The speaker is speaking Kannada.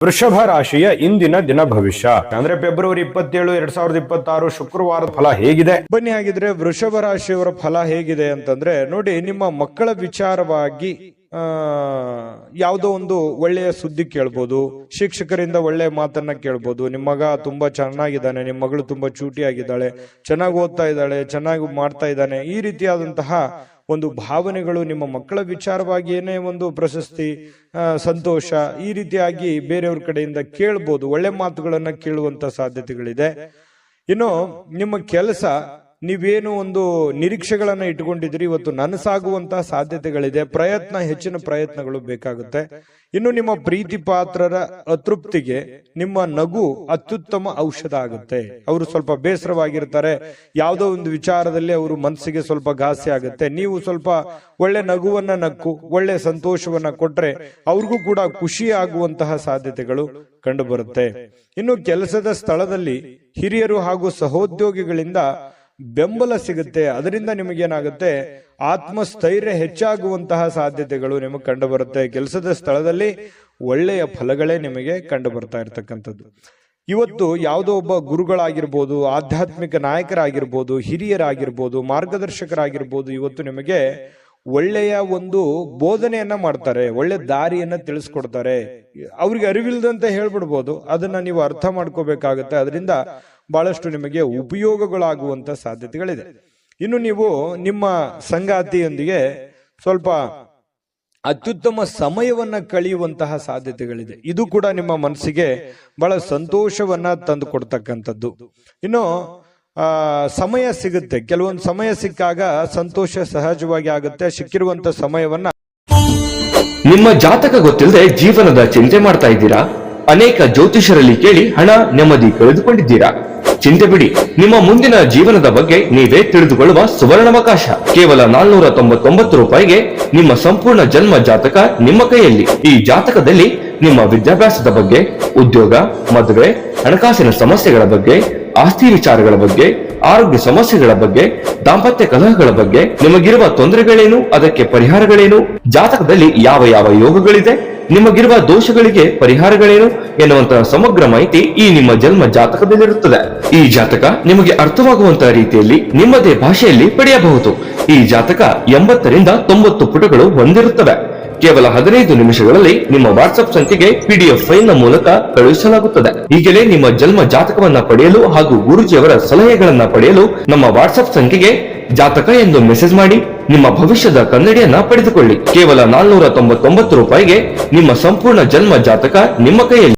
ವೃಷಭ ರಾಶಿಯ ಇಂದಿನ ದಿನ ಭವಿಷ್ಯ ಅಂದ್ರೆ ಫೆಬ್ರವರಿ 27, 2026 ಶುಕ್ರವಾರದ ಫಲ ಹೇಗಿದೆ ಬನ್ನಿ. ಹಾಗಿದ್ರೆ ವೃಷಭ ರಾಶಿಯವರ ಫಲ ಹೇಗಿದೆ ಅಂತಂದ್ರೆ ನೋಡಿ, ನಿಮ್ಮ ಮಕ್ಕಳ ವಿಚಾರವಾಗಿ ಯಾವುದೋ ಒಂದು ಒಳ್ಳೆಯ ಸುದ್ದಿ ಕೇಳ್ಬೋದು, ಶಿಕ್ಷಕರಿಂದ ಒಳ್ಳೆಯ ಮಾತನ್ನ ಕೇಳ್ಬೋದು. ನಿಮ್ಮ ಮಗ ತುಂಬಾ ಚೆನ್ನಾಗಿದ್ದಾನೆ, ನಿಮ್ಮ ಮಗಳು ತುಂಬಾ ಚೂಟಿಯಾಗಿದ್ದಾಳೆ, ಚೆನ್ನಾಗಿ ಓದ್ತಾ ಇದ್ದಾಳೆ, ಚೆನ್ನಾಗಿ ಮಾಡ್ತಾ ಇದ್ದಾನೆ, ಈ ರೀತಿಯಾದಂತಹ ಒಂದು ಭಾವನೆಗಳು ನಿಮ್ಮ ಮಕ್ಕಳ ವಿಚಾರವಾಗಿ ಏನೇ ಒಂದು ಪ್ರಶಸ್ತಿ, ಸಂತೋಷ, ಈ ರೀತಿಯಾಗಿ ಬೇರೆಯವ್ರ ಕಡೆಯಿಂದ ಕೇಳ್ಬೋದು. ಒಳ್ಳೆ ಮಾತುಗಳನ್ನ ಕೇಳುವಂತ ಸಾಧ್ಯತೆಗಳಿದೆ. ಇನ್ನು ನಿಮ್ಮ ಕೆಲಸ, ನೀವೇನು ಒಂದು ನಿರೀಕ್ಷೆಗಳನ್ನ ಇಟ್ಕೊಂಡಿದ್ರಿ, ಇವತ್ತು ನನಸಾಗುವಂತಹ ಸಾಧ್ಯತೆಗಳಿದೆ. ಹೆಚ್ಚಿನ ಪ್ರಯತ್ನಗಳು ಬೇಕಾಗುತ್ತೆ. ಇನ್ನು ನಿಮ್ಮ ಪ್ರೀತಿ ಪಾತ್ರರ ಅತೃಪ್ತಿಗೆ ನಿಮ್ಮ ನಗು ಅತ್ಯುತ್ತಮ ಔಷಧ ಆಗುತ್ತೆ. ಅವರು ಸ್ವಲ್ಪ ಬೇಸರವಾಗಿರ್ತಾರೆ, ಯಾವುದೋ ಒಂದು ವಿಚಾರದಲ್ಲಿ ಅವರು ಮನಸ್ಸಿಗೆ ಸ್ವಲ್ಪ ಘಾಸಿ ಆಗುತ್ತೆ. ನೀವು ಸ್ವಲ್ಪ ಒಳ್ಳೆ ನಗುವನ್ನ ನಕ್ಕು ಒಳ್ಳೆ ಸಂತೋಷವನ್ನ ಕೊಟ್ರೆ ಅವ್ರಿಗೂ ಕೂಡ ಖುಷಿ ಆಗುವಂತಹ ಸಾಧ್ಯತೆಗಳು ಕಂಡು ಬರುತ್ತೆ. ಇನ್ನು ಕೆಲಸದ ಸ್ಥಳದಲ್ಲಿ ಹಿರಿಯರು ಹಾಗೂ ಸಹೋದ್ಯೋಗಿಗಳಿಂದ ಬೆಂಬಲ ಸಿಗುತ್ತೆ. ಅದರಿಂದ ನಿಮಗೇನಾಗುತ್ತೆ, ಆತ್ಮಸ್ಥೈರ್ಯ ಹೆಚ್ಚಾಗುವಂತಹ ಸಾಧ್ಯತೆಗಳು ನಿಮಗೆ ಕಂಡು ಬರುತ್ತೆ. ಕೆಲಸದ ಸ್ಥಳದಲ್ಲಿ ಒಳ್ಳೆಯ ಫಲಗಳೇ ನಿಮಗೆ ಕಂಡು ಬರ್ತಾ ಇರ್ತಕ್ಕಂಥದ್ದು. ಇವತ್ತು ಯಾವುದೋ ಒಬ್ಬ ಗುರುಗಳಾಗಿರ್ಬೋದು, ಆಧ್ಯಾತ್ಮಿಕ ನಾಯಕರಾಗಿರ್ಬೋದು, ಹಿರಿಯರಾಗಿರ್ಬೋದು, ಮಾರ್ಗದರ್ಶಕರಾಗಿರ್ಬೋದು, ಇವತ್ತು ನಿಮಗೆ ಒಳ್ಳೆಯ ಒಂದು ಬೋಧನೆಯನ್ನ ಮಾಡ್ತಾರೆ, ಒಳ್ಳೆ ದಾರಿಯನ್ನ ತಿಳಿಸ್ಕೊಡ್ತಾರೆ. ಅವ್ರಿಗೆ ಅರಿವಿಲ್ಲದಂತೆ ಹೇಳ್ಬಿಡ್ಬೋದು, ಅದನ್ನ ನೀವು ಅರ್ಥ ಮಾಡ್ಕೋಬೇಕಾಗತ್ತೆ. ಅದರಿಂದ ಬಹಳಷ್ಟು ನಿಮಗೆ ಉಪಯೋಗಗಳಾಗುವಂತ ಸಾಧ್ಯತೆಗಳಿದೆ. ಇನ್ನು ನೀವು ನಿಮ್ಮ ಸಂಗಾತಿಯೊಂದಿಗೆ ಸ್ವಲ್ಪ ಅತ್ಯುತ್ತಮ ಸಮಯವನ್ನ ಕಳೆಯುವಂತಹ ಸಾಧ್ಯತೆಗಳಿದೆ. ಇದು ಕೂಡ ನಿಮ್ಮ ಮನಸ್ಸಿಗೆ ಬಹಳ ಸಂತೋಷವನ್ನ ತಂದು ಕೊಡ್ತಕ್ಕಂಥದ್ದು. ಇನ್ನು ಸಮಯ ಸಿಗುತ್ತೆ, ಕೆಲವೊಂದು ಸಮಯ ಸಿಕ್ಕಾಗ ಸಂತೋಷ ಸಹಜವಾಗಿ ಆಗುತ್ತೆ. ಸಿಕ್ಕಿರುವಂತ ಸಮಯವನ್ನ ನಿಮ್ಮ ಜಾತಕ ಗೊತ್ತಿಲ್ಲದೆ ಜೀವನದ ಚಿಂತೆ ಮಾಡ್ತಾ ಇದ್ದೀರಾ? ಅನೇಕ ಜ್ಯೋತಿಷರಲ್ಲಿ ಕೇಳಿ ಹಣ ನೆಮ್ಮದಿ ಕಳೆದುಕೊಂಡಿದ್ದೀರಾ? ಚಿಂತೆ ಬಿಡಿ, ನಿಮ್ಮ ಮುಂದಿನ ಜೀವನದ ಬಗ್ಗೆ ನೀವೇ ತಿಳಿದುಕೊಳ್ಳುವ ಸುವರ್ಣಾವಕಾಶ. ಕೇವಲ 499 ರೂಪಾಯಿಗೆ ನಿಮ್ಮ ಸಂಪೂರ್ಣ ಜನ್ಮ ಜಾತಕ ನಿಮ್ಮ ಕೈಯಲ್ಲಿ. ಈ ಜಾತಕದಲ್ಲಿ ನಿಮ್ಮ ವಿದ್ಯಾಭ್ಯಾಸದ ಬಗ್ಗೆ, ಉದ್ಯೋಗ, ಮದುವೆ, ಹಣಕಾಸಿನ ಸಮಸ್ಯೆಗಳ ಬಗ್ಗೆ, ಆಸ್ತಿ ವಿಚಾರಗಳ ಬಗ್ಗೆ, ಆರೋಗ್ಯ ಸಮಸ್ಯೆಗಳ ಬಗ್ಗೆ, ದಾಂಪತ್ಯ ಕಲಹಗಳ ಬಗ್ಗೆ, ನಿಮಗಿರುವ ತೊಂದರೆಗಳೇನು, ಅದಕ್ಕೆ ಪರಿಹಾರಗಳೇನು, ಜಾತಕದಲ್ಲಿ ಯಾವ ಯಾವ ಯೋಗಗಳಿದೆ, ನಿಮಗಿರುವ ದೋಷಗಳಿಗೆ ಪರಿಹಾರಗಳೇನು ಎನ್ನುವಂತಹ ಸಮಗ್ರ ಮಾಹಿತಿ ಈ ನಿಮ್ಮ ಜನ್ಮ ಜಾತಕದಲ್ಲಿರುತ್ತದೆ. ಈ ಜಾತಕ ನಿಮಗೆ ಅರ್ಥವಾಗುವಂತಹ ರೀತಿಯಲ್ಲಿ ನಿಮ್ಮದೇ ಭಾಷೆಯಲ್ಲಿ ಪಡೆಯಬಹುದು. ಈ ಜಾತಕ 80 ರಿಂದ 90 ಪುಟಗಳು ಹೊಂದಿರುತ್ತವೆ. ಕೇವಲ 15 ನಿಮಿಷಗಳಲ್ಲಿ ನಿಮ್ಮ ವಾಟ್ಸ್ಆಪ್ ಸಂಖ್ಯೆಗೆ PDF ಫೈಲ್ ನ ಮೂಲಕ ಕಳುಹಿಸಲಾಗುತ್ತದೆ. ಈಗಲೇ ನಿಮ್ಮ ಜನ್ಮ ಜಾತಕವನ್ನ ಪಡೆಯಲು ಹಾಗೂ ಗುರುಜಿಯವರ ಸಲಹೆಗಳನ್ನ ಪಡೆಯಲು ನಮ್ಮ ವಾಟ್ಸ್ಆಪ್ ಸಂಖ್ಯೆಗೆ ಜಾತಕ ಎಂದು ಮೆಸೇಜ್ ಮಾಡಿ ನಿಮ್ಮ ಭವಿಷ್ಯದ ಕನ್ನಡಿಯನ್ನ ಪಡೆದುಕೊಳ್ಳಿ. ಕೇವಲ 499 ರೂಪಾಯಿಗೆ ನಿಮ್ಮ ಸಂಪೂರ್ಣ ಜನ್ಮ ಜಾತಕ ನಿಮ್ಮ ಕೈಯಲ್ಲಿ.